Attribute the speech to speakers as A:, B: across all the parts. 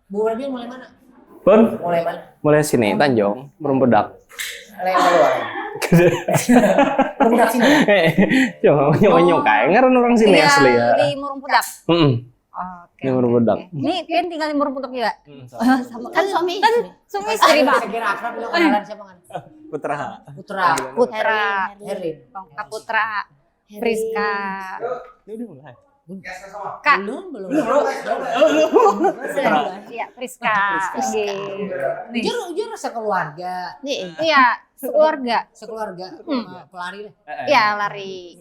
A: Bu Rabi mulai mana?
B: Pun
A: Mulai mana?
B: mulai sini Tanjung, Berumbedak.
A: Lewat keluar. Budak sini.
B: Cuma nyok kayak ngaran orang sini
C: Tinggal
B: asli ya.
C: di Murumpedak.
B: Di Murumpedak.
C: Ini Pian tinggal di Murumpedak juga. Sama
D: Kan suami
C: kan
D: istri.
C: suami istri Bang.
A: Saya kira akrab lo kenalan siapa kan?
B: Putra.
A: Putra.
C: Putra,
A: Herlin.
C: Kak Putra, Friska.
B: Ini udah mulai.
C: Kak.
A: Belum.
C: Iya, Friska. Nih.
A: Jujur sekeluarga.
C: Iya, sekeluarga.
A: Sekeluarga. Pelari lah.
C: Iya, lari.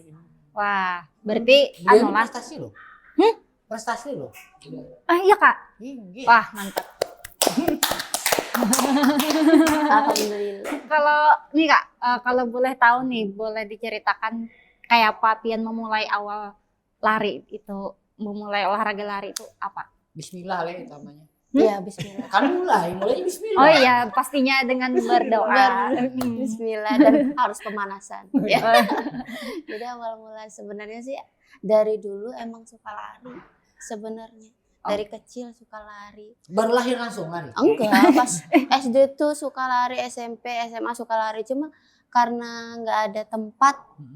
C: Wah, berarti
A: Dia
C: anu Mas.
A: prestasi lo.
C: Hmm?
A: Prestasi lo.
C: Iya, Kak.
A: Tinggi.
C: Wah, mantap.
D: Alhamdulillah.
C: Kalau nih Kak, kalau boleh tahu nih, boleh diceritakan kayak apa Pian memulai awal lari itu, memulai olahraga lari itu apa?
A: Bismillah lah utamanya.
D: Iya, bismillah.
A: Kan mulai bismillah.
C: Oh iya, pastinya dengan berdoa.
D: Bismillah dan harus pemanasan. Ya. Jadi awal mula sebenarnya sih dari dulu emang suka lari sebenarnya. Dari kecil suka lari.
A: Baru lahir langsung lari.
D: Enggak, pas SD tuh suka lari, SMP, SMA suka lari. Cuma karena nggak ada tempat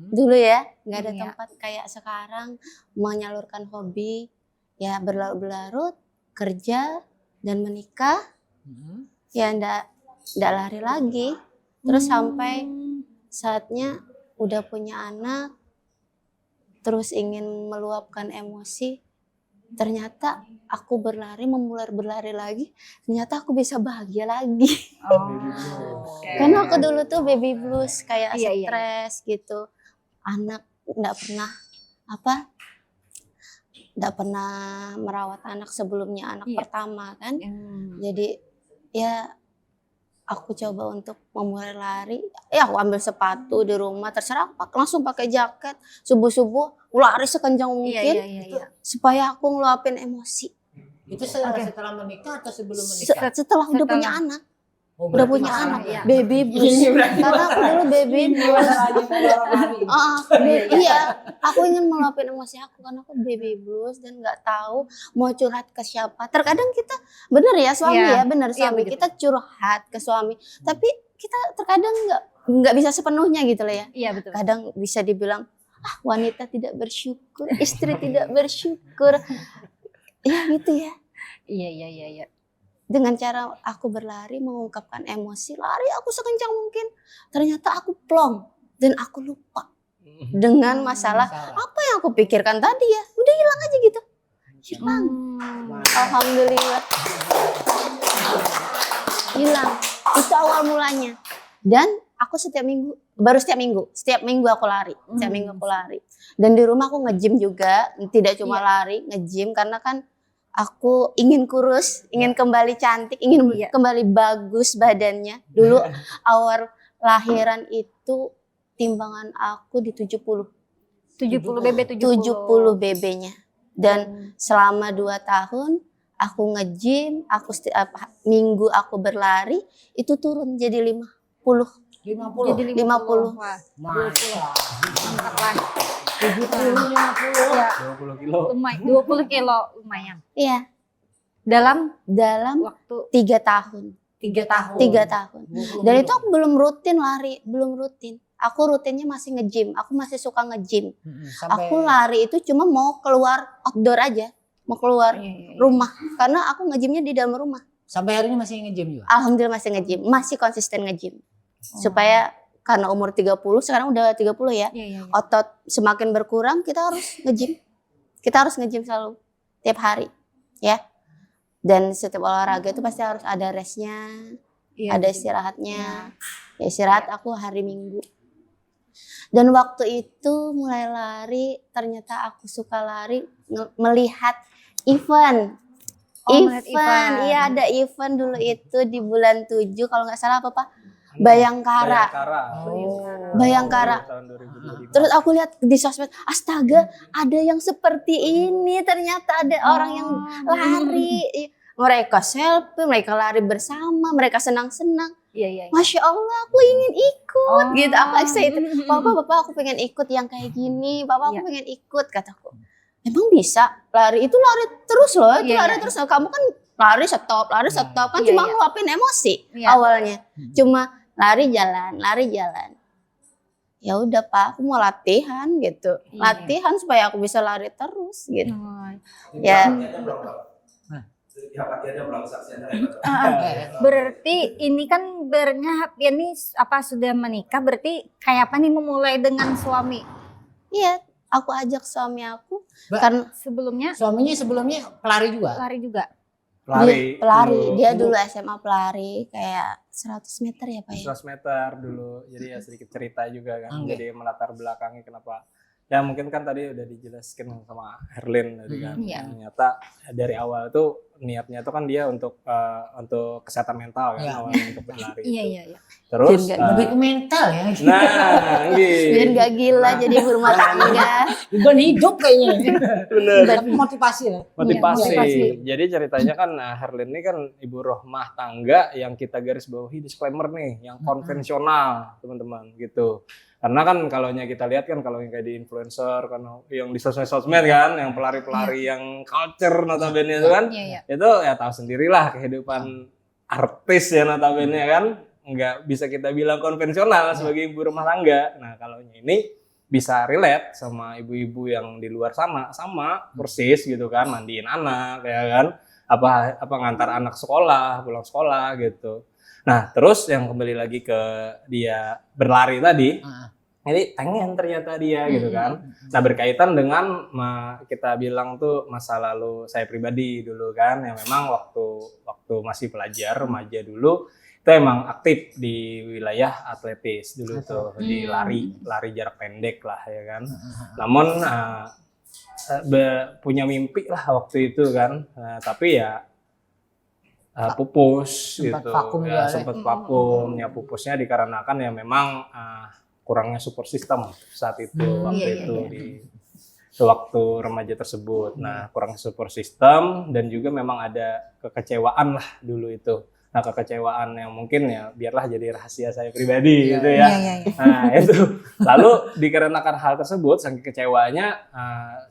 D: dulu ya, nggak ada
C: Iya.
D: tempat kayak sekarang menyalurkan hobi ya berlarut-larut kerja dan menikah ya ndak lari lagi. Terus sampai saatnya udah punya anak, terus ingin meluapkan emosi. Ternyata aku memulai berlari lagi, ternyata aku bisa bahagia lagi. Karena aku dulu tuh baby blues, kayak
C: Iya, iya.
D: stres gitu. Anak nggak pernah merawat anak sebelumnya, anak
C: Iya.
D: pertama kan. Jadi ya aku coba untuk memulai lari. Ya aku ambil sepatu di rumah, terserah langsung pakai jaket. Subuh-subuh lari sekencang mungkin
C: Iya.
D: supaya aku ngeluapin emosi.
A: Itu setelah menikah atau sebelum menikah?
D: Setelah udah
C: Setelah.
D: punya anak.
A: Oh,
D: Udah
A: berarti
D: punya
A: masalah
D: anak,
C: iya.
D: baby blues. Karena aku dulu baby blues. Iya, aku ingin meluapin emosi aku karena aku baby blues dan nggak tahu mau curhat ke siapa. Terkadang kita bener ya suami
C: Iya.
D: ya, bener
C: Iya,
D: suami
C: begitu.
D: kita curhat ke suami, tapi kita terkadang nggak bisa sepenuhnya gitu loh ya.
C: Iya, betul.
D: Kadang bisa dibilang wanita tidak bersyukur, istri tidak bersyukur, ya gitu ya.
C: Iya.
D: Dengan cara aku berlari mengungkapkan emosi, lari aku sekencang mungkin. Ternyata aku plong dan aku lupa dengan masalah apa yang aku pikirkan tadi ya. Udah hilang aja gitu. Hilang. Alhamdulillah. Hilang. Itu awal mulanya. Dan aku setiap minggu aku lari. Setiap minggu aku lari. Dan di rumah aku nge-gym juga, tidak cuma lari, nge-gym karena kan aku ingin kurus, ingin kembali cantik, ingin kembali bagus badannya. Dulu awal lahiran itu timbangan aku di 70.
C: 70 BB
D: 70 BB-nya. Dan selama 2 tahun aku nge-gym, setiap minggu aku berlari, itu turun jadi 50.
A: 50.
C: Jadi
D: 50.
C: Wah,
A: Masa.
C: mantap lah.
A: 70, 50.
C: Ya,
B: 20 kilo.
C: lumayan 20 kilo lumayan.
D: Iya,
C: Dalam
D: dalam
C: waktu
D: 3 tahun.
A: 3 tahun.
D: 3 tahun. Dan itu aku belum rutin lari, belum rutin. Aku rutinnya masih nge-gym, aku masih suka nge-gym. Aku lari itu cuma mau keluar outdoor aja, mau keluar rumah. Karena aku nge-gymnya di dalam rumah.
A: Sampai hari ini masih nge-gym juga?
D: Alhamdulillah masih nge-gym, masih konsisten nge-gym. Supaya karena umur 30, sekarang udah 30 ya.
C: Iya.
D: Otot semakin berkurang, kita harus nge-gym. Kita harus nge-gym selalu, tiap hari. Ya. Dan setiap olahraga itu pasti harus ada restnya, ada istirahatnya. Ya, istirahat aku hari Minggu. Dan waktu itu mulai lari, ternyata aku suka lari melihat event.
C: melihat event.
D: Iya ada event dulu itu di bulan 7 kalau nggak salah apa Pak? Bayangkara. Bayangkara.
B: Tahun 2025.
D: Terus aku lihat di sosmed, astaga, ada yang seperti ini. Ternyata ada orang yang lari. Mereka selfie, mereka lari bersama, mereka senang-senang.
C: Iya.
D: Masya Allah, aku ingin ikut. Gitu, aku excited. Bapak, aku pengen ikut yang kayak gini. Bapak, aku pengen ikut, kataku. emang bisa lari itu lari terus loh, itu
C: Iya,
D: lari
C: iya.
D: terus. Kamu kan lari stop kan
C: Iya,
D: cuma
C: iya.
D: ngeluapin emosi
C: Iya.
D: awalnya. Cuma lari jalan. Ya udah Pak, aku mau latihan gitu.
C: Iya.
D: Latihan supaya aku bisa lari terus gitu.
C: Oh.
D: Ya.
C: Berarti ini kan bernya Hapian ini apa sudah menikah, berarti kayak apa nih memulai dengan suami?
D: Iya, aku ajak suami aku
A: Mbak,
D: karena
C: Sebelumnya
A: Suaminya sebelumnya pelari juga.
C: lari juga.
D: pelari.
B: dulu.
D: Dia dulu SMA pelari kayak 100 meter ya Pak ya.
B: 100 meter dulu. Jadi ya sedikit cerita juga kan.
A: Oke.
B: Jadi melatar belakangi kenapa. Ya mungkin kan tadi udah dijelaskan sama Herlin tadi kan.
C: Iya.
B: Ternyata dari awal tuh niatnya tuh kan dia untuk kesehatan mental kan
A: Iya.
B: awalnya untuk berlari.
C: Iya.
B: Terus
D: Biar
A: Lebih ke mental ya.
B: nah,
D: Biar
B: gitu.
D: gak gila jadi ibu rumah tangga.
A: Bukan hidup kayaknya.
B: Bener.
A: Tapi motivasi lah.
B: Motivasi.
C: motivasi.
B: Jadi ceritanya kan Herlin ini kan ibu rumah tangga yang kita garis bawahi disclaimer nih, yang konvensional teman-teman gitu. Karena kan kalau kita lihat kan kalau yang kayak di influencer kan yang di sosmed kan, yang pelari-pelari yang culture notabene itu kan,
C: Iya.
B: itu ya tahu sendirilah kehidupan artis ya notabene kan, nggak bisa kita bilang konvensional sebagai ibu rumah tangga. Nah kalau ini bisa relate sama ibu-ibu yang di luar sana sama persis gitu kan, mandiin anak ya kan, apa ngantar anak sekolah, pulang sekolah gitu. Nah terus yang kembali lagi ke dia berlari tadi, jadi pengen ternyata dia gitu kan. Nah berkaitan dengan kita bilang tuh masa lalu saya pribadi dulu kan, yang memang waktu masih pelajar remaja dulu itu emang aktif di wilayah atletis dulu tuh, di lari jarak pendek lah ya kan. Namun punya mimpi lah waktu itu kan, tapi ya pupus
A: Sempat
B: gitu,
A: vakum
B: ya,
A: juga,
B: sempat vakum. Ya pupusnya dikarenakan ya memang kurangnya support system saat itu waktu itu di waktu remaja tersebut. Nah kurang support system dan juga memang ada kekecewaan lah dulu itu. Nah kekecewaan yang mungkin ya biarlah jadi rahasia saya pribadi gitu ya. Nah itu lalu dikarenakan hal tersebut saking kecewanya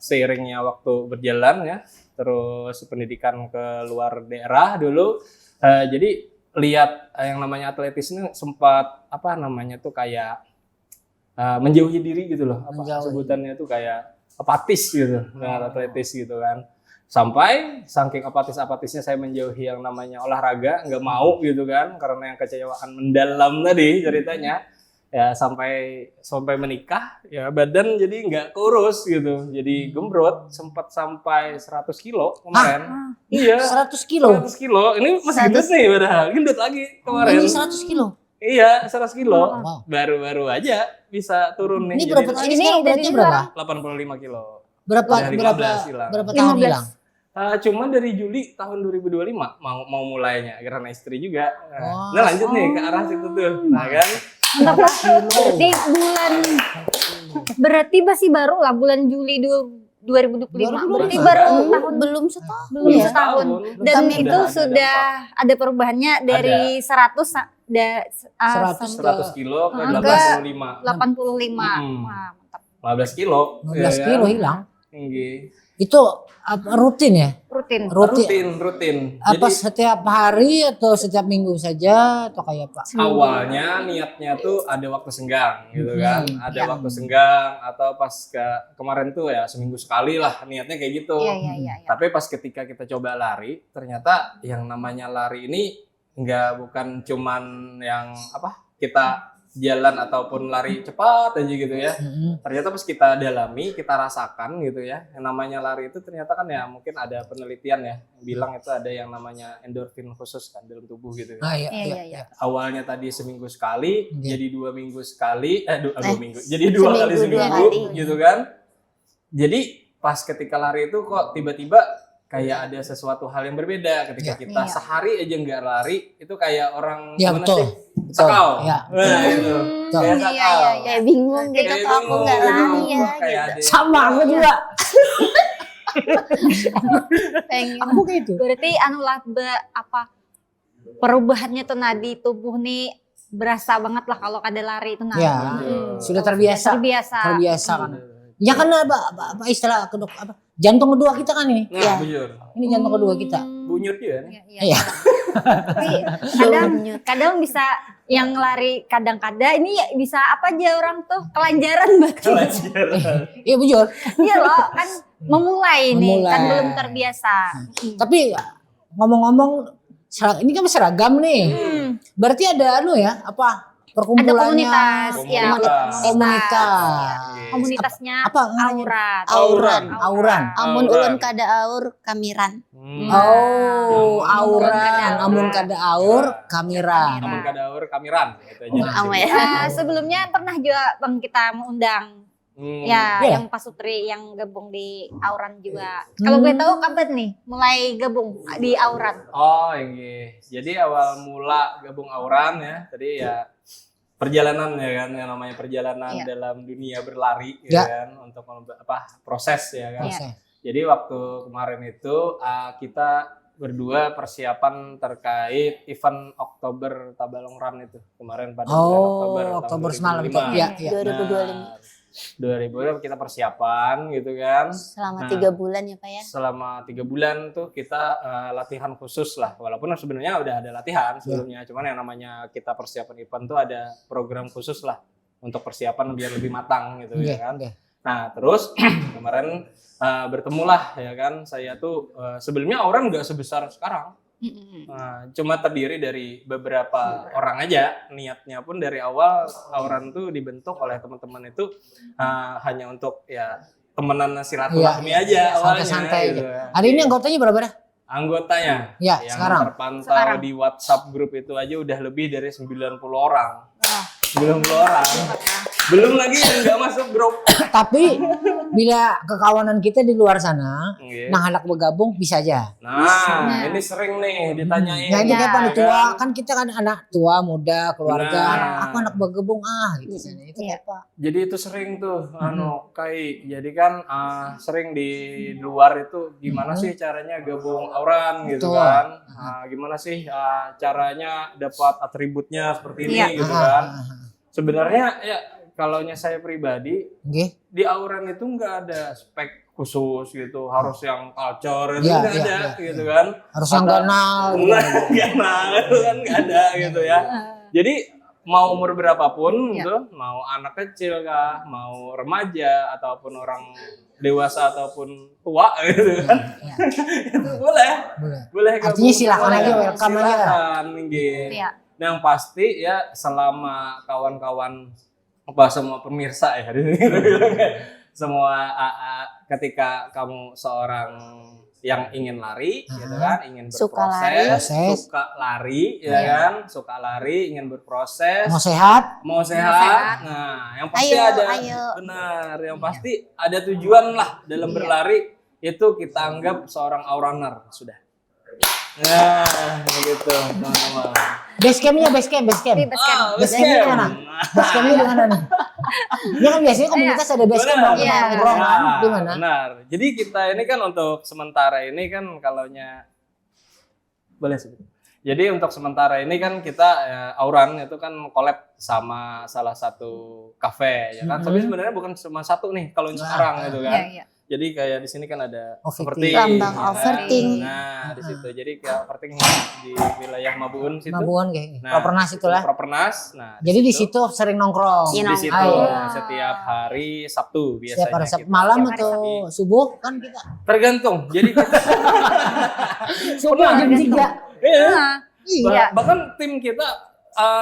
B: seiringnya waktu berjalan ya, terus pendidikan ke luar daerah dulu, jadi lihat yang namanya atletis ini sempat apa namanya tuh kayak menjauhi diri gitu loh, apa sebutannya tuh kayak apatis gitu dengan atletis gitu kan. Sampai saking apatisnya saya menjauhi yang namanya olahraga, nggak mau gitu kan, karena yang kecewaan mendalam tadi ceritanya. Ya sampai menikah ya badan jadi nggak kurus gitu, jadi gembrot, sempat sampai 100 kilo kemarin. Iya
A: 100 kilo.
B: 100 kilo, ini masih gendut nih padahal, gendut lagi kemarin.
A: Ini 100 kilo.
B: Iya 100 kilo,
A: Wow.
B: baru aja bisa turun nih.
A: Ini berapa?
B: jadi
A: Ini sekarang beratnya berapa?
B: 85 kilo.
A: Berapa
B: Dari
A: berapa
B: 15 hilang.
A: berapa tahun
C: 15.
A: hilang?
B: Cuma dari Juli tahun 2025 mau mulainya karena istri juga.
A: Oh.
B: Nah lanjut nih ke arah situ tuh, nah kan?
C: Mantap lah. Berarti masih baru lah bulan Juli 2025. Berarti
A: 2025.
C: baru tahun
D: Belum setahun.
C: belum
D: ya.
C: setahun. Dan
B: Udah
C: itu
B: ada
C: sudah ada perubahannya dari 100
A: 100
B: 100 kilo ke
C: Ke
B: 85.
C: 85.
B: Hmm.
C: Wah, mantap.
B: 15 kilo.
A: 15 kilo hilang.
B: Tinggi.
A: Itu apa, rutin ya?
C: Rutin.
B: Rutin.
A: Apa
B: Jadi
A: setiap hari atau setiap minggu saja atau kayak apa?
B: awalnya niatnya tuh ada waktu senggang gitu kan. Ada waktu senggang atau pas kemarin tuh ya seminggu sekali lah niatnya kayak gitu.
C: Iya.
B: Tapi pas ketika kita coba lari, ternyata yang namanya lari ini bukan cuman yang apa kita jalan ataupun lari cepat aja gitu ya. Ternyata pas kita dalami, kita rasakan gitu ya, yang namanya lari itu ternyata kan ya mungkin ada penelitian ya bilang itu ada yang namanya endorfin khusus kan dalam tubuh gitu ya.
C: Iya.
B: Awalnya tadi seminggu sekali,
A: Iya.
B: jadi 2 minggu sekali, 2 minggu, jadi 2 kali
D: seminggu, 2
B: seminggu
D: kali.
B: gitu kan. Jadi pas ketika lari itu kok tiba-tiba kayak ada sesuatu hal yang berbeda ketika kita
C: Iya.
B: sehari aja nggak lari, itu kayak orang
A: Ya
B: gimana
A: betul.
B: sih?
A: Betul.
B: Sakau.
A: Ya.
B: Nah, itu.
A: Betul.
B: Kayak
C: Iya,
B: sakau.
D: Kayak bingung gitu
B: Kayak
D: kok aku
B: bingung
D: nggak
B: gitu.
D: lari ya
B: Kayak
D: gitu.
B: ada-
A: Sama aku juga.
D: Pengen.
A: Aku kayak itu.
C: Berarti apa perubahannya tuh nadi tubuh nih berasa banget lah kalau ada lari itu nadi.
A: Ya. Sudah terbiasa.
C: Terbiasa.
A: Terbiasa kan. Ya kan apa istilah kedok apa? Jantung kedua kita kan ini.
B: Nah, bujur.
A: Ini jantung kedua kita.
B: Bunyut juga nih.
A: Iya.
C: Tapi kadang bisa yang lari kadang-kadang ini bisa apa aja orang tuh kelanjaran berarti.
A: Iya bujur.
C: Iya loh kan memulai nih
A: Memulai.
C: kan belum terbiasa.
A: Tapi ngomong-ngomong ini kan seragam nih. Berarti ada ya apa
C: Ada
A: perkumpulannya?
C: komunitas, ya
A: Komunitas.
C: Komunitasnya
A: Apa namanya?
C: aurat.
A: Auran.
D: Amun ulun kada aur kamiran.
A: Oh,
C: Auran.
A: auran. Amun kada aur kamiran.
B: Namun kadaur kamiran gitu aja.
D: Ama ya.
C: Sebelumnya pernah juga Bang kita mengundang ya
A: Iya.
C: yang pasutri yang gabung di auran juga. Kalau gue tahu kapan nih mulai gabung di auran?
B: Oh iya. Jadi awal mula gabung auran ya. Tadi ya perjalanan ya kan, yang namanya perjalanan
C: Iya.
B: dalam dunia berlari gitu
A: Ya.
B: kan, untuk proses ya kan.
C: Iya.
B: Jadi waktu kemarin itu kita berdua persiapan terkait event Oktober Tabalong Run itu kemarin pada bulan Oktober tahun
A: Oktober semalam itu.
B: 2025.
A: Iya, iya.
D: 2025.
B: 2000 kita persiapan gitu kan.
D: Selama
B: Nah.
D: 3 bulan ya Pak ya.
B: Selama 3 bulan tuh kita latihan khusus lah, walaupun sebenarnya udah ada latihan sebelumnya, cuman yang namanya kita persiapan event tuh ada program khusus lah untuk persiapan biar lebih matang gitu
A: Oke,
B: ya kan.
A: oke.
B: Nah terus kemarin bertemulah ya kan, saya tuh sebelumnya orang nggak sebesar sekarang. Cuma terdiri dari beberapa orang aja. Niatnya pun dari awal auran tuh dibentuk oleh teman-teman itu hanya untuk ya temenan silaturahmi aja awalnya.
A: Santai-santai
B: gitu.
A: aja. Hari ini anggotanya berapa dah?
B: Anggotanya
A: Ya,
B: yang
A: sekarang.
B: terpantau di WhatsApp grup itu aja udah lebih dari 90 orang. 90 orang. Belum lagi yang nggak masuk grup.
A: Tapi bila kekawanan kita di luar sana,
B: Iya.
A: nah anak bergabung bisa aja.
B: Nah, ini sering nih ditanyain.
A: Nah ini kayak pada
B: ya
A: tua,
B: kan?
A: kan kita kan anak tua, muda, keluarga,
B: Benar.
A: aku anak bergabung gitu. Itu
C: Iya.
A: apa?
B: Jadi itu sering tuh, Kai. Jadi kan sering di luar itu gimana sih caranya gabung auran gitu
A: Betul.
B: kan? Gimana sih caranya dapat atributnya seperti ini
C: Iya.
B: gitu kan? Sebenarnya ya kalau saya pribadi
A: Oke.
B: di auran itu nggak ada spek khusus gitu, harus yang culture itu
A: Iya,
B: nggak
A: iya,
B: ada
A: iya,
B: gitu kan?
A: Harus yang
B: Atau-
A: ganal. gitu.
B: Nggak kan nggak ada gitu ya. Jadi mau umur berapapun
C: Iya.
B: gitu, mau anak kecil kah, mau remaja ataupun orang dewasa ataupun tua gitu kan,
A: Iya.
B: itu boleh,
A: Boleh.
B: boleh.
A: Artinya
B: gabung
A: silakan
B: semuanya.
A: aja, welcome aja.
B: Silakan, gitu.
C: Iya.
B: Nah, yang pasti ya selama kawan-kawan semua pemirsa ya di sini, semua ketika kamu seorang yang ingin lari gitu kan, ingin
D: Suka
B: berproses,
A: lari.
B: suka lari, ingin berproses,
A: Mau sehat?
B: mau sehat.
C: sehat.
B: Nah, yang pasti
D: Ayo,
B: ada
D: ayo.
B: benar, yang pasti ada tujuan lah dalam berlari, itu kita anggap seorang auraner sudah. Nah, begitu teman-teman.
A: Base campnya, base camp.
C: Di basecamp.
A: Base campnya mana? Base campnya di mana nih? Ya kan biasanya komunitas ada base camp,
B: Benar.
A: kita
C: Iya.
A: nongkrong kan? Di mana?
B: Benar. Jadi kita ini kan untuk sementara ini kan kalaunya boleh sebut. Jadi untuk sementara ini kan kita auran itu kan collab sama salah satu kafe ya kan. Tapi sebenarnya bukan cuma satu nih kalau sekarang gitu kan.
C: Iya.
B: Jadi kayak di sini kan ada
A: Overthink.
D: Lambang
B: ya kan?
D: overthink.
B: Nah, di situ. Jadi kayak overthink di wilayah Mabuun situ.
A: Mabuan kayak
B: Nah,
A: Propernas itulah.
B: Propernas. Nah,
A: Jadi di situ sering nongkrong.
D: Iya,
B: di situ
A: Ah, iya.
B: setiap hari Sabtu biasanya.
A: Setiap hari
B: kita.
A: malam
C: Setiap hari
A: atau subuh kan kita.
B: Tergantung. Jadi kita
A: Subuh jam 3.
B: Iya.
C: Iya.
B: Bahkan tim kita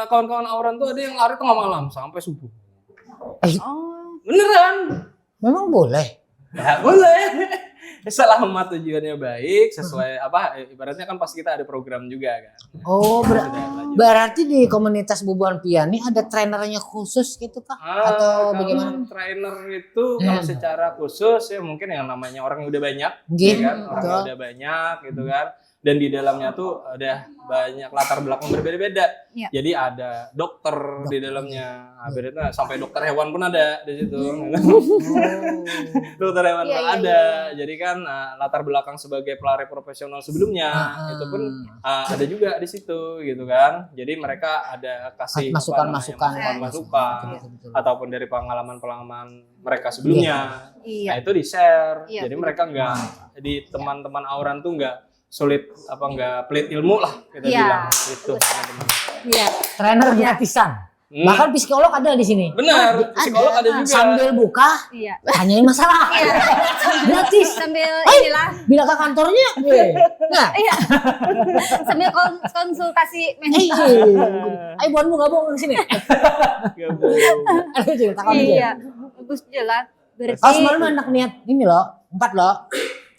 B: kawan-kawan auran tuh ada yang lari tengah malam sampai subuh.
C: Oh.
B: Beneran?
A: Memang boleh.
B: Ya boleh. Selama tujuannya baik, sesuai ibaratnya kan pas kita ada program juga kan.
A: Oh,
B: Sudah lanjut.
A: berarti di komunitas Bubuan Piani ada trainernya khusus gitu Kak? Atau
B: Kalau
A: bagaimana?
B: trainer itu kalau secara khusus ya mungkin yang namanya orang yang udah banyak,
A: Gitu,
B: ya kan? Orang yang
A: betul.
B: udah banyak gitu kan. dan di dalamnya tuh ada banyak latar belakang berbeda-beda.
C: Iya.
B: Jadi ada dokter di dalamnya, akhirnya sampai dokter hewan pun ada di situ. Dokter hewan
C: Iya,
B: pun
C: iya,
B: ada. Jadi kan latar belakang sebagai pelari profesional sebelumnya itu pun ada juga di situ gitu kan. Jadi mereka ada kasih
A: Masukan-masukan.
B: masukan
A: Betul.
B: ataupun dari pengalaman-pengalaman mereka sebelumnya. Nah
C: Iya.
B: itu di share.
C: Iya,
B: Jadi
C: betul.
B: mereka nggak di teman-teman Auran tuh nggak sulit nggak pelit ilmu lah kita
C: Iya.
B: bilang itu teman-teman.
C: Iya.
A: Trainer gratisan. Bahkan psikolog ada di sini.
B: Benar, psikolog ada juga.
A: Sambil buka,
C: Iya.
A: tanyain masalah. Gratis.
C: Sambil inilah.
A: Bila ke kantornya, nah,
C: Iya. Sambil konsultasi
A: eh, ayo buanmu gabung ke sini.
B: Gabung.
A: Ayo ceritakan aja.
C: Iya. Bagus jalan. Berarti
A: Kalau semalam anak niat ini loh, 4 loh.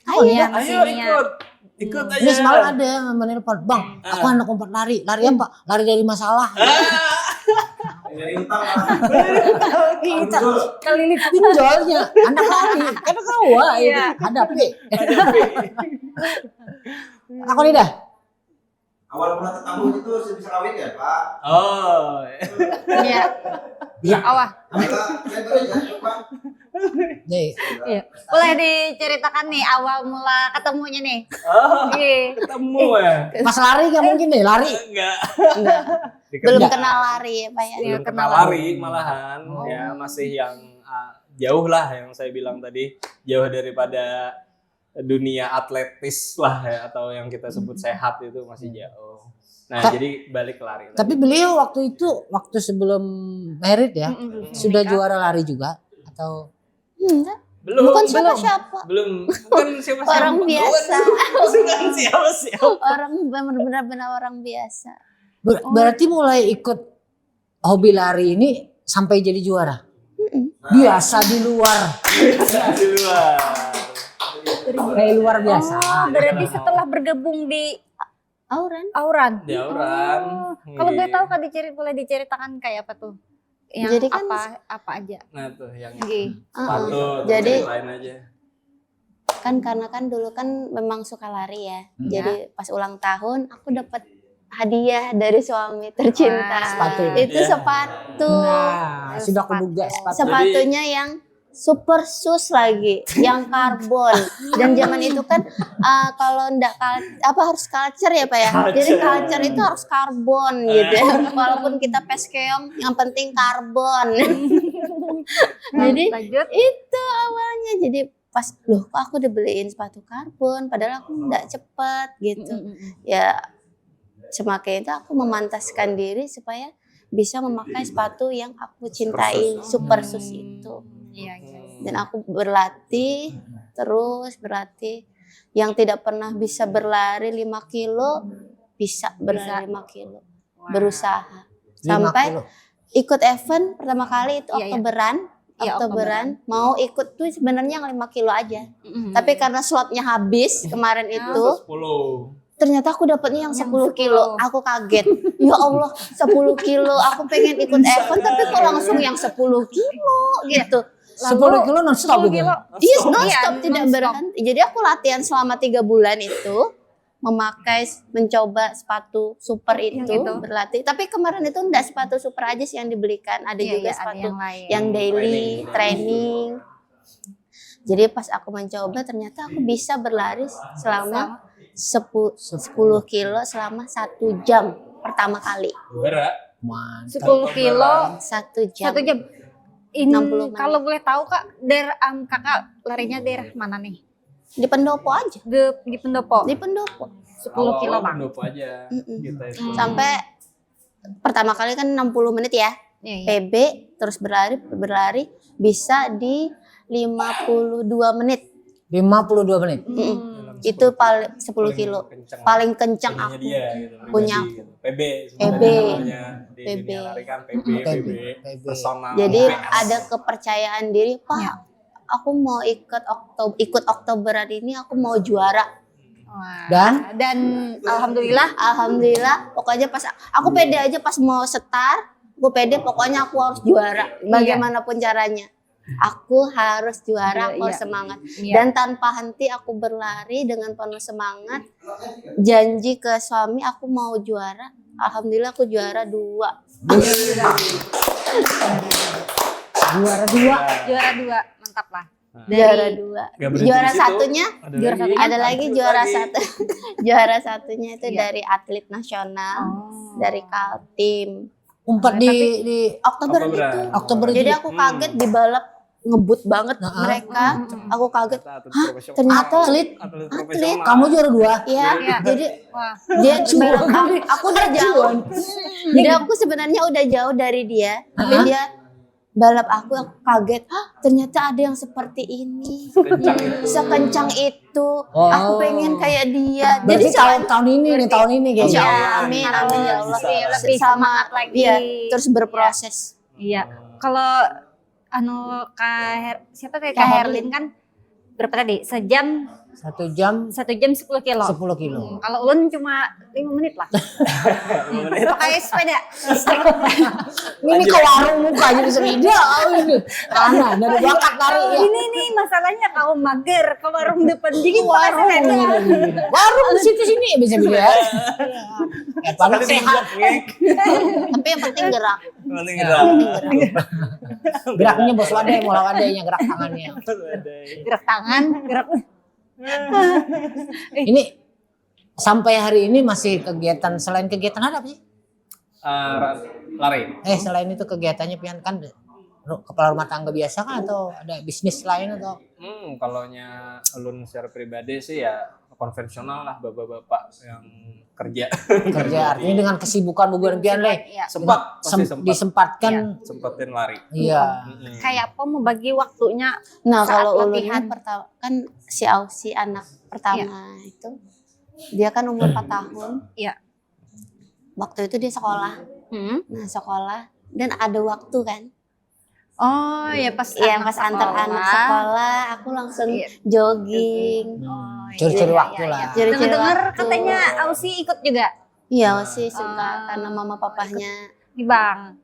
C: Ayo,
A: Iya.
B: Ayo ikut aja.
A: Ini semalam ada yang menelpon, Bang, aku anak 4 lari apa? Lari dari masalah.
E: Dari utang lah.
A: Kita kelilit pinjolnya, anak lari, karena kau
C: Iya.
A: hadapi. Aku nih dah.
E: Awal mula ketemu itu sebisa kawin ya Pak.
B: Oh.
C: iya.
A: Iya.
C: Awah.
E: Kita aja Pak.
A: Nih,
C: Iya. Boleh diceritakan nih awal mula ketemunya nih.
B: Oh,
C: Iya.
B: ketemu ya?
A: pas lari gak mungkin deh, lari.
B: Enggak.
D: Enggak.
B: Dikerja.
D: Belum kenal lari ya Pak ya.
B: Belum
C: kenal
B: kenal lari malahan ya masih yang jauh lah yang saya bilang tadi, jauh daripada dunia atletis lah ya atau yang kita sebut sehat itu masih jauh. Nah, jadi balik lari.
A: Tapi beliau waktu itu, waktu sebelum married ya, sudah juara lari juga atau
D: Enggak.
B: belum
D: Bukan siapa-siapa.
B: belum bukan siapa-siapa.
D: Orang biasa.
B: Bukan siapa-siapa.
D: Orang benar-benar orang biasa.
A: berarti mulai ikut hobi lari ini sampai jadi juara? Biasa di luar,
B: Di luar.
A: kayak luar biasa.
C: Oh, berarti setelah bergabung di
D: Auran.
C: Auran.
B: Di Auran.
C: Oh, kalau boleh tahu Kak boleh diceritakan kayak apa tuh? Yang
D: Jadi kan
C: apa aja?
B: Nah, tuh yang
C: Nggih.
B: sepatu
D: Jadi
B: lain aja.
D: kan karena kan dulu kan memang suka lari ya. Jadi pas ulang tahun aku dapat hadiah dari suami tercinta.
A: Sepatu.
D: Itu
B: Iya.
D: sepatu.
A: Nah, sudah kuduga sepatu.
D: Sepatunya yang super shoes lagi, yang karbon. Dan zaman itu kan kalau ndak harus culture ya Pak ya. Jadi culture itu harus karbon gitu ya. Walaupun kita peskeong, yang penting karbon. Jadi
C: Lanjut.
D: itu awalnya jadi pas loh kok aku dibeliin sepatu karbon padahal aku ndak cepet gitu. Ya semakin itu aku memantaskan diri supaya bisa memakai sepatu yang aku cintai, super shoes itu.
C: Iya, iya.
D: Dan aku berlatih, terus berlatih. Yang tidak pernah bisa berlari 5 kilo, bisa berlari 5 kilo. Berusaha.
A: 5
D: Sampai
A: kilo.
D: ikut event pertama kali itu
C: Iya, iya.
D: Oktoberan.
C: Iya,
D: Oktoberan. Mau ikut tuh sebenarnya yang 5 kilo aja.
C: Mm-mm.
D: Tapi karena slotnya habis kemarin itu,
B: 10.
D: ternyata aku dapatnya yang 10 kilo.
C: 10.
D: Aku kaget. Ya Allah, 10 kilo. Aku pengen ikut event tapi kok langsung yang 10 kilo gitu.
A: 10 kilo non stop gitu.
D: Iya, non-stop
C: Iya,
D: tidak
C: non-stop.
D: berhenti. Jadi aku latihan selama 3 bulan itu mencoba sepatu super itu,
C: Yang itu.
D: berlatih. Tapi kemarin itu enggak sepatu super aja sih yang dibelikan, ada
C: Iya,
D: juga
C: iya, ada
D: sepatu
C: yang lain.
D: yang daily training. Jadi pas aku mencoba ternyata aku bisa berlari selama 10 kilo selama 1 jam pertama kali.
B: Berat.
A: Mantap.
C: 10 kilo
D: 1 jam.
C: 1 jam. Ini
D: 60 menit.
C: kalau boleh tahu Kak, Kakak larinya daerah mana nih?
D: Di pendopo aja.
C: Di Pendopo.
D: Di pendopo.
C: 10 kilo Bang.
B: Pendopo aja. Kita itu.
D: Sampai pertama kali kan 60 menit ya.
C: Iya, iya.
D: PB terus berlari bisa di 52 menit.
A: 52 menit.
D: Itu paling 10 kilo.
B: Kenceng.
D: Paling kencang
B: Punyanya
D: aku.
B: dia gitu.
D: Punya
B: pribadi, gitu. PB.
D: PB.
B: Sebenarnya di
D: PB.
B: dunia lari kan PB.
A: PB.
B: Personal.
D: Jadi
B: PS.
D: ada kepercayaan diri, Pak. Aku mau ikut Oktoberan ini, aku mau juara.
C: Wah.
A: Dan?
C: Dan alhamdulillah
D: Alhamdulillah, pokoknya pas aku pede aja pas mau start, aku pede pokoknya aku harus juara bagaimanapun caranya. Aku harus juara, aku
C: Iya.
D: harus semangat.
C: Iya.
D: Dan tanpa henti aku berlari dengan penuh semangat. Janji ke suami aku mau juara. Alhamdulillah aku juara 2.
A: Juara 2.
C: Juara 2, mantap lah.
D: Juara 2.
B: Nggak berhenti
D: Juara
B: di situ.
D: satunya
C: Juara satu.
D: ada lagi juara 1. Juara satunya itu
C: Iya.
D: dari atlet nasional,
C: Oh.
D: dari Kaltim.
A: Umpat di
D: Oktober
B: Oktober.
D: itu.
A: Oktober itu.
D: Jadi aku kaget di balap ngebut banget mereka. Aku kaget. Ternyata
A: Atlet.
D: atlet.
A: Kamu juara 2.
D: Ya,
C: Iya.
D: jadi
C: Wah.
D: dia bilang aku udah jauh. Jadi aku sebenarnya udah jauh dari dia, tapi dia balap aku kaget. Ternyata ada yang seperti ini. Sekencang itu.
A: Oh.
D: Aku pengen kayak dia.
A: Berarti
D: Jadi
A: tahun ini nih, tahun ini kayaknya.
D: Insya
C: Iya,
D: Allah, amin, amin ya Allah.
C: Lebih semangat lagi.
D: Iya, terus berproses.
C: Iya. Kalau siapa tadi
D: Kak
C: Kak
D: Herlin.
C: Herlin kan berapa tadi? Sejam
A: 1 jam
C: 10 kilo.
A: 10 kilo.
C: Kalau ulun cuma 5 menit lah. Pakai sepeda.
A: Ini ke warung muka jadi sepeda. Karena dari bakat lari ya.
C: Ini nih masalahnya kau mager ke warung depan dingin pakai sepeda.
A: Warung di situ sini bisa bilang. Paling sehat.
D: Tapi yang penting gerak.
A: Geraknya bos wadai, mulai wadainya gerak tangannya.
C: Gerak tangan, gerak.
A: Ini sampai hari ini masih kegiatan, selain kegiatan ada apa sih?
B: Lari.
A: Selain itu kegiatannya pian kan kepala rumah tangga biasa kan atau ada bisnis lain atau?
B: Kalau ulun secara pribadi sih ya konvensional lah, bapak-bapak yang kerja.
A: Kerja artinya dengan kesibukan bubuan pian le.
C: Iya.
B: Sempat, pasti sempat.
A: Disemparkan.
B: Sempetin lari.
A: Iya.
C: Kayak apa mau bagi waktunya?
D: Nah,
C: Saat
D: kalau ulun
C: latihan.
D: pertama kan si Ausi anak pertama itu dia kan umur 4 tahun.
C: Iya.
D: Waktu itu dia sekolah. Nah, sekolah dan ada waktu kan.
C: Oh ya pas
D: Iya, pas antar anak sekolah aku langsung
C: Iya.
D: jogging.
A: Curi-curi
C: Iya,
A: waktu
C: iya,
A: lah.
C: iya.
D: Curi-curi
C: Dengar
D: waktu.
C: katanya Ausi ikut juga
D: Iya, Ausi suka karena mama papahnya
C: di Bang.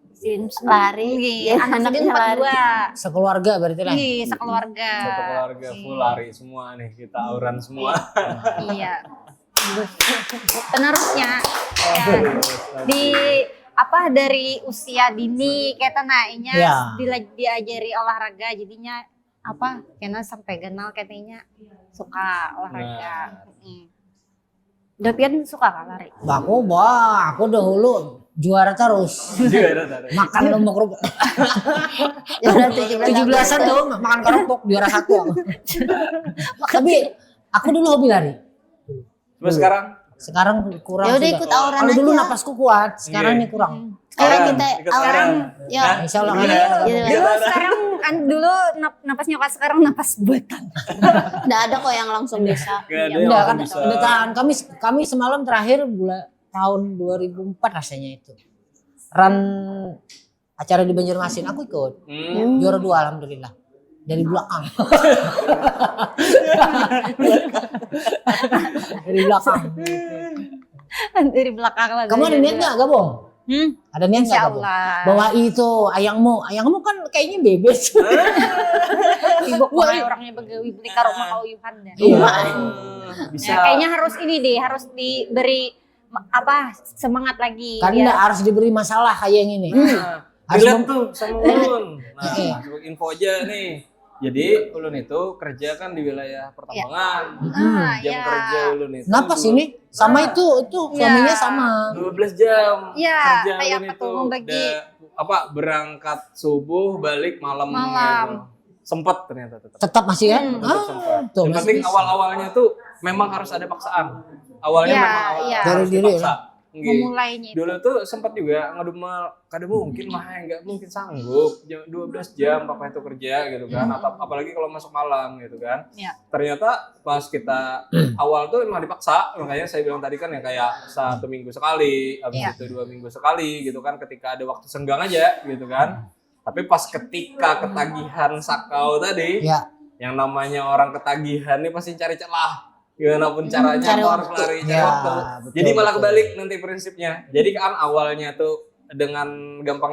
D: lari.
C: Iya,
D: Ya,
C: anak
D: anaknya lari.
C: 42.
A: Sekeluarga berarti lah.
C: Iya, sekeluarga.
B: Satu keluarga full lari semua nih, kita auran semua.
C: Iya. Penerusnya ya, di apa dari usia dini kita naiknya
A: Iya.
C: diajari olahraga jadinya apa kena sampai kenal katanya suka olahraga. Udah pian suka kan lari?
A: Aku dahulu juara terus. Makan lombok kerupuk.
D: Juara
A: 17-an tuh makan kerupuk juara 1. Tapi aku dulu hobi lari.
B: Terus sekarang
A: Sekarang kurang.
D: Ya udah
A: sudah.
D: ikut auran
A: Kalau dulu
D: aja.
A: napasku kuat, sekarang
B: Iya.
A: ini kurang.
D: Sekarang
B: Auran,
D: kita
B: ikut
D: auran.
B: auran.
D: Ya,
A: Insya Allah kan.
D: Iya.
C: Dulu sekarang kan dulu napas nyokap sekarang napas buatan.
D: Udah ada kok yang langsung bisa.
B: gak ada yang
A: Udah kan
B: orang bisa.
A: udah tahan. Kami semalam terakhir tahun 2004 rasanya itu. Run acara di Banjarmasin aku ikut. Juara 2 alhamdulillah. Dari belakang. Dari belakang.
C: Dari belakang lah.
A: Kamu ada niat nggak gabung? Ada niat nggak
C: Insya
A: gabung?
C: Allah.
A: Bawa itu ayangmu kan kayaknya bebas.
C: Sibuk banget orangnya begawi beli karo mau Yuhan dah.
A: Iya.
B: Bisa.
C: Ya, kayaknya harus ini deh, harus diberi apa semangat lagi.
A: Kan
C: biar-
A: nggak harus diberi masalah kayak yang ini. Harus
B: Relate tuh sama ulun. Nah,
A: Iya.
B: sebagai info aja nih. Jadi ulun itu kerja kan di wilayah pertambangan. Jam
C: ya.
B: kerja ulun itu.
A: Kenapa sih ini? Sama itu suaminya
C: Iya.
A: sama.
B: 12 jam.
C: Iya,
B: kerja
C: kayak
B: ulun
C: apa tuh, membagi.
B: berangkat subuh balik malam.
C: Malam.
B: Gitu. Sempet ternyata tetap.
A: Tetap masih ya?
B: Tetap sempet.
A: Tuh,
B: Yang
A: masih
B: penting
A: bisa.
B: awal-awalnya tuh memang harus ada paksaan. Awalnya
C: Iya,
B: memang awal
C: iya.
A: Dari
B: harus
A: diri
B: dipaksa. Nggih.
C: Memulainya itu.
B: Dulu tuh sempat juga ngedumel, kadang mungkin mah nggak mungkin sanggup 12 jam papa itu kerja gitu kan, atau apalagi kalau masuk malam gitu kan.
C: Iya.
B: Ternyata pas kita awal tuh emang dipaksa, makanya saya bilang tadi kan ya kayak 1 minggu sekali, habis
C: Iya.
B: itu 2 minggu sekali gitu kan, ketika ada waktu senggang aja gitu kan. Tapi pas ketika ketagihan sakau tadi,
A: Ya.
B: yang namanya orang ketagihan ini pasti cari celah. Gimana pun caranya
D: cari
B: aku harus
D: waktu.
B: lari cari
A: Ya,
B: waktu.
A: betul,
B: Jadi malah
A: betul.
B: kebalik nanti prinsipnya. Jadi kan awalnya tuh dengan gampang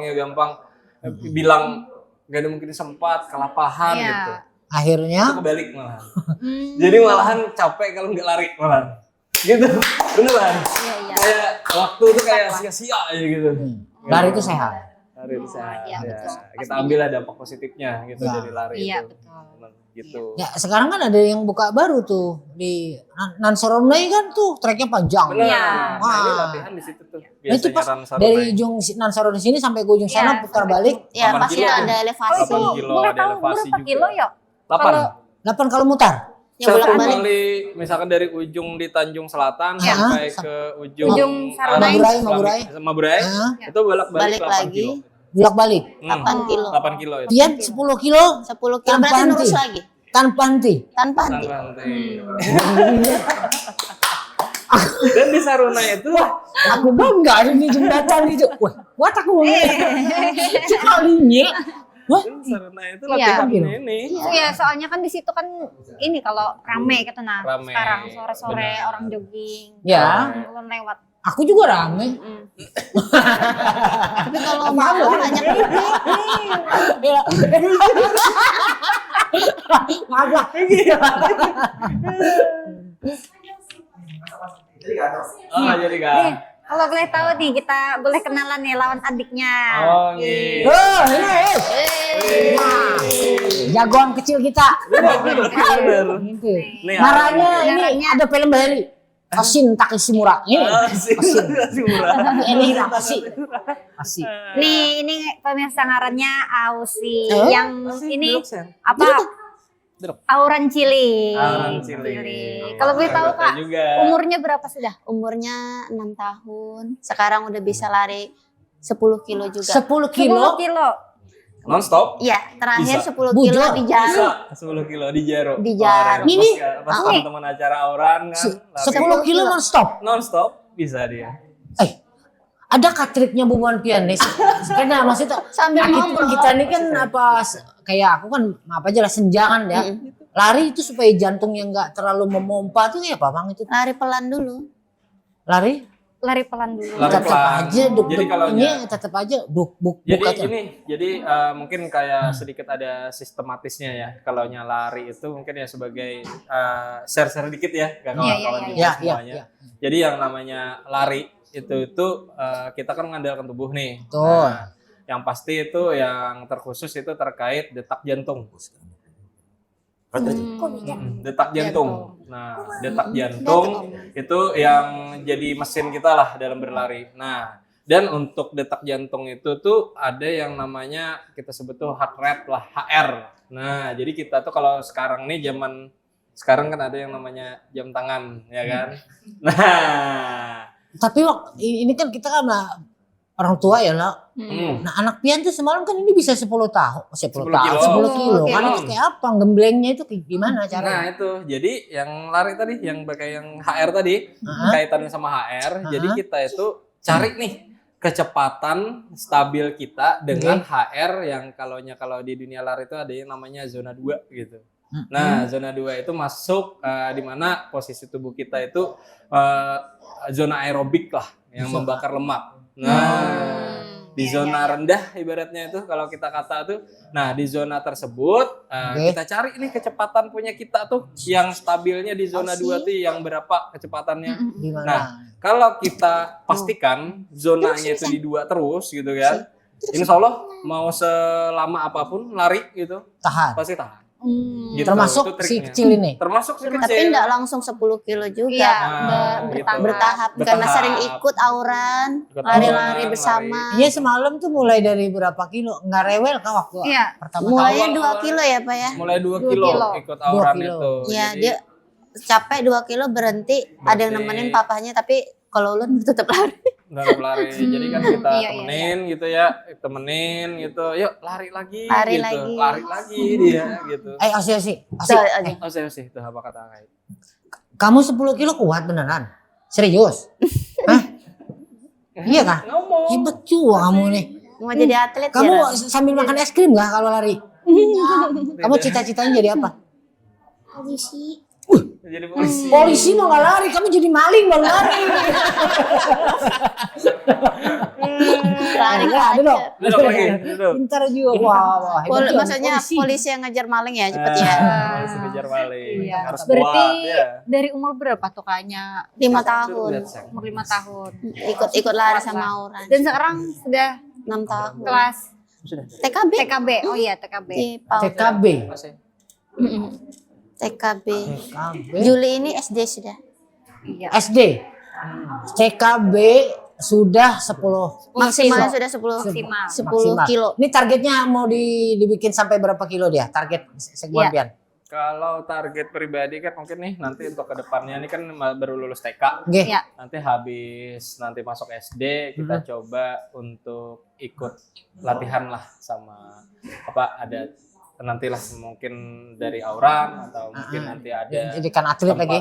B: bilang nggak ada mungkin sempat, kelapahan
C: Iya.
B: gitu.
A: Akhirnya
B: Itu kebalik malahan. Jadi malahan capek kalau nggak lari malahan. Gitu, beneran.
C: Iya, iya.
B: Kayak waktu itu kayak sia-sia aja gitu.
A: lari itu sehat.
B: Lari itu sehat.
C: Iya,
B: Ya.
C: betul.
B: Kita ambil lah dampak positifnya gitu
A: Ya.
B: dari lari
C: Iya,
B: itu.
C: betul.
B: Gitu.
A: Ya sekarang kan ada yang buka baru tuh di Nansoromney kan tuh treknya panjang.
B: Bener.
C: Iya.
B: Nah, ini
A: Wah.
B: latihan di situ tuh.
A: Nah, itu pas dari ujung Nansoro sini sampai ke ujung sana
C: Iya,
A: putar
C: sampai
A: balik
D: Ya
B: 8
D: pasti
B: kilo tuh.
D: ada elevasi.
B: 8 kilo,
C: boleh
B: ada
C: tahu
B: elevasi
C: berapa
B: juga.
C: kilo ya?
B: 8.
C: Kalau
A: 8 kalau mutar.
D: Ya bolak-balik.
B: Kali misalkan dari ujung di Tanjung Selatan
A: Ya.
B: sampai ke ujung
C: Ujung Sarunai.
A: Maburay.
B: Maburay.
A: Nah,
B: Itu bolak-balik
D: Balik
B: 8
D: lagi.
B: kilo.
A: bolak-balik.
D: 8 kilo.
B: 8 kilo itu.
A: Pian 10 kilo
D: 10 kilo
A: Tanpa
D: berarti
A: henti.
D: lurus lagi.
A: tanpa henti.
D: Tanpa henti.
B: Tanpa henti. Dan di Sarunai itu
A: Aku bangga ada di jembatan itu. Wah, buat aku sekalinya. Wah,
B: di Sarunai itu
C: Iya.
B: latihan
A: Gitu.
B: ini.
C: Iya, soalnya kan di situ kan ini kalau rame gitu nah.
B: Rame.
C: Sekarang sore-sore
B: Benar.
C: orang jogging.
A: Ya.
C: Belum lewat.
A: aku juga rame.
D: Tapi kalau mau banyak
A: Ya. Maaf lah.
E: Jadi kan,
B: Oh, jadi kan.
C: Nih, kalau boleh tahu nih kita boleh kenalan nih lawan adiknya.
B: Oh, gitu.
A: Oh, ini. Wah, jagoan kecil kita.
B: Bener.
A: Gitu.
B: Nih,
A: Naranya ini
C: Naranya.
A: ada film Barry. Osin Takeshimura. Ini.
B: Masih murah.
A: Ini apa sih? Asik.
C: Nih, ini pemirsa ngarannya Ausi
A: Eh?
C: yang ini apa? Auran Cili.
B: Auran Cili.
C: Kalau boleh tahu Kak,
B: juga.
C: umurnya berapa sudah?
D: umurnya 6 tahun. Sekarang udah bisa lari 10 kilo juga.
A: 10 kilo.
C: 10 kilo.
B: Non-stop?
D: Iya, terakhir
B: Bisa.
D: 10
A: Bujo.
D: kilo di Jaru.
B: Bisa 10 kilo di Jaro.
D: Di Jaro.
A: Ini.
B: Pas teman-teman acara Auran kan. lari
A: 10 kilo non stop.
B: non-stop bisa dia.
A: Ada triknya bubuan pianis? Karena maksudnya
D: Sambil ngobrol.
A: kita ini kan apa kayak aku kan apa aja lah senjangan ya. Lari itu supaya jantungnya nggak terlalu memompa tuh ya apa bang itu?
D: Lari pelan dulu.
A: Lari
C: Lari pelan dulu.
B: Lari
A: tetap
B: pelan.
A: aja duk
B: Jadi kalau
A: tetap aja buk
B: Jadi
A: aja.
B: mungkin kayak sedikit ada sistematisnya ya. Kalau lari itu mungkin ya sebagai share dikit ya ke kawan-kawan juga
A: Ya,
B: semuanya.
A: ya.
B: Jadi yang namanya lari itu kita kan mengandalkan tubuh nih.
A: Betul.
B: Nah, yang pasti itu yang terkhusus itu terkait detak jantung. Detak jantung. Nah, detak jantung itu yang jadi mesin kita lah dalam berlari. Nah, dan untuk detak jantung itu tuh ada yang namanya kita sebut tuh heart rate lah, HR. Nah, jadi kita tuh kalau sekarang nih zaman sekarang kan ada yang namanya jam tangan, ya kan? Nah,
A: Tapi ini kan kita kan orang tua ya lah. Nah anak pian tuh semalam kan ini bisa 10 tahun, 10
B: 10
A: tahun,
B: kilo.
A: 10 kilo. Kan
B: Hmm.
A: itu kayak apa? Gemblengnya itu kayak gimana
B: Nah
A: caranya?
B: itu, jadi yang lari tadi, yang pakai yang HR tadi, kaitannya sama HR. Jadi kita itu cari nih kecepatan stabil kita dengan HR yang kalau di dunia lari itu ada yang namanya zona 2 gitu. Nah zona 2 itu masuk di mana posisi tubuh kita itu zona aerobik lah, yang membakar lemak. Nah di zona rendah ibaratnya itu kalau kita kata tuh, nah di zona tersebut kita cari nih kecepatan punya kita tuh yang stabilnya di zona 2 tuh yang berapa kecepatannya.
A: Gimana?
B: Nah kalau kita pastikan zonanya itu di 2 terus gitu kan, insya Allah mau selama apapun lari gitu
A: Tahan.
B: pasti tahan. Gitu,
A: Termasuk
B: itu
A: si
B: triknya.
A: kecil ini.
B: Termasuk si
D: Tapi
B: kecil.
D: enggak langsung 10 kilo juga.
C: Iya,
B: gitu.
D: Bertahap. Karena
B: Bertahap.
D: sering ikut auran,
B: Ikut
D: lari-lari
B: auran,
D: bersama.
A: Iya semalam tuh mulai dari berapa kilo? Nggak rewel kah waktu
C: Iya.
A: pertama
D: Mulainya
B: Awal-
D: 2 kilo ya Pak ya?
B: Mulai 2
C: 2
B: kilo
C: kilo.
B: ikut auran
A: kilo.
B: itu.
D: Iya,
B: Jadi,
D: dia capek 2 kilo berhenti. Ada yang nemenin papahnya tapi kalau ulun tetap lari.
B: dalam lari. Jadi kan kita
C: Iya,
B: temenin gitu ya, temenin gitu. Yuk lari lagi
D: Lari
B: gitu.
D: lagi.
B: Lari lagi dia gitu.
A: Osi.
D: Tuh, aja.
B: Oh sih itu apa kata Kak?
A: Kamu 10 kilo kuat beneran? Serius? Hah? Iya kah?
B: Ngomong.
A: Hebat juga kamu nih.
D: Mau jadi atlet ya?
A: Kamu
D: Ran?
A: sambil makan es krim nggak kalau lari? Kamu cita-citanya jadi apa?
B: Jadi polisi.
A: Polisi mau nggak lari, kamu jadi maling baru lari.
D: Lari
A: Ya, duduk.
B: Duduk lagi, duduk.
A: Pintar juga. Wah, hebat juga.
D: Maksudnya polisi yang ngejar maling ya cepet ya.
B: Polisi kejar maling.
C: Iya.
B: Harus
C: Berarti
B: kuat ya.
C: dari umur berapa tuh kayaknya?
D: 5 tahun.
C: Umur 5 tahun.
D: Ikut lari sama Auran.
C: Dan sekarang sudah
D: 6 tahun.
C: kelas
D: TKB.
C: TKB. Oh iya, TKB.
D: Di PAUD.
A: TKB.
D: TKB.
A: TKB.
D: Juli ini SD sudah.
C: Iya.
A: SD. TKB sudah 10
D: Maksimalnya sudah 10
C: Maksimal.
D: 10 kilo.
A: Ini targetnya mau dibikin sampai berapa kilo dia? Target Sekwan
C: Iya.
A: Pian.
B: Kalau target pribadi kan mungkin nih nanti untuk kedepannya ini kan baru lulus TK.
A: Oke.
C: Iya.
B: Nanti habis nanti masuk SD kita coba untuk ikut latihan lah sama apa ada nantilah mungkin dari Auran atau mungkin nanti ada
A: Jadikan atlet
B: tempat.
A: lagi.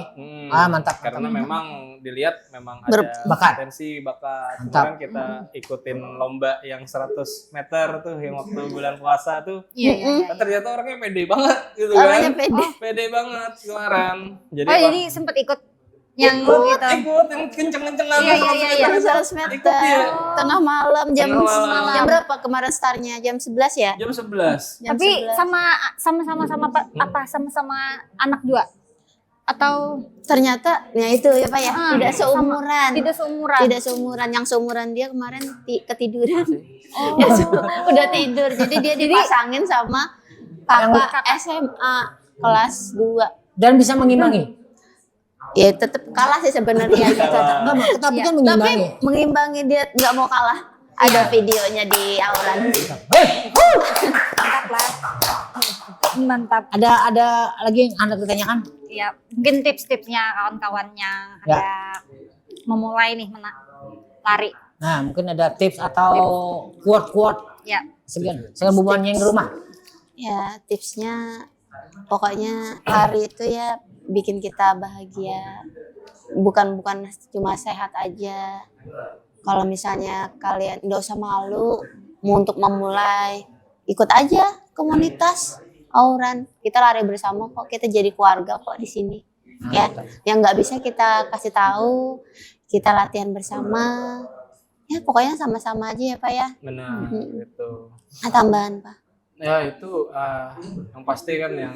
A: Mantap.
B: Karena memang dilihat memang
A: Bakat.
B: ada potensi bakat.
A: Mantap.
B: Kemarin kita ikutin lomba yang 100 meter tuh yang waktu bulan puasa tuh.
C: Iya, iya.
B: Kan ternyata orangnya pede banget gitu
D: Orangnya
B: kan.
D: pede.
B: Pede banget kemarin. Jadi
C: Oh, jadi sempet ikut yang gitu.
B: ikut yang kenceng-kencengan.
C: Iya, iya, iya.
D: 100 meter.
B: Ikut dia.
D: Tengah malam jam
B: Tengah malam.
D: jam berapa kemarin startnya? Jam 11 ya?
B: Jam 11.
D: Jam
C: Tapi
D: 11.
C: sama-sama anak juga atau
D: Ternyata ya itu ya Pak ya,
C: Ah,
D: tidak
C: sama.
D: seumuran.
C: tidak seumuran?
D: Tidak seumuran, yang seumuran dia kemarin ketiduran.
C: Oh.
D: Ya, udah tidur. Jadi dia dipasangin sama kakak SMA kelas 2.
A: Dan bisa mengimbangi.
D: Ya tetap kalah sih sebenarnya.
A: Enggak, tapi
C: Iya.
A: kan
D: Tapi
A: mengimbangi.
D: mengimbangi dia nggak mau kalah. Ada videonya di Auran.
C: Mantap lah. Mantap.
A: Ada lagi yang Anda ditanyakan?
C: Ya, mungkin tips-tipsnya kawan-kawannya
A: Ya.
C: ada memulai nih lari.
A: Nah, mungkin ada tips atau quote-quote
C: Ya.
A: sekian bubuan yang di rumah.
D: Ya tipsnya pokoknya lari itu ya bikin kita bahagia. Bukan cuma sehat aja. Kalau misalnya kalian nggak usah malu mau untuk memulai, ikut aja komunitas Auran. Kita lari bersama kok, kita jadi keluarga kok di sini. Ya, yang nggak bisa kita kasih tahu, kita latihan bersama. Ya pokoknya sama-sama aja ya Pak ya.
B: Benar gitu.
D: Nah, tambahan Pak.
B: Ya itu yang pasti kan yang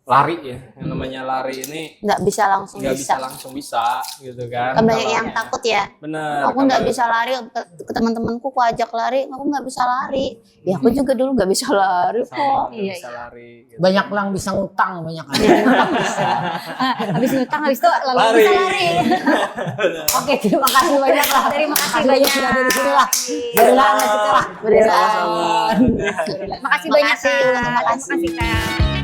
B: lari ya, yang namanya lari ini
D: Nggak bisa langsung
B: nggak bisa
D: bisa.
B: langsung bisa gitu kan.
D: Kan banyak yang
B: Kalau-
D: takut ya.
B: Bener.
D: Aku nggak
B: kalau-
D: bisa lari, ke teman-temanku aku ajak lari, aku nggak bisa lari. Ya aku juga dulu nggak bisa lari
B: sama
D: kok.
B: nggak
C: Iya,
B: bisa lari. Gitu.
A: Banyak lang bisa ngutang, banyak kan.
C: Habis ngutang habis itu lalu
B: Lari.
C: bisa lari.
A: Oke, terima kasih banyak lah.
C: Terima kasih
A: Makasih
C: banyak.
A: sudah ada di sini lah. Berilah anak kita lah.
D: Berilah.
B: Sama-sama.
C: Makasih banyak Kak.
D: Makasih,
C: Makasih Kak.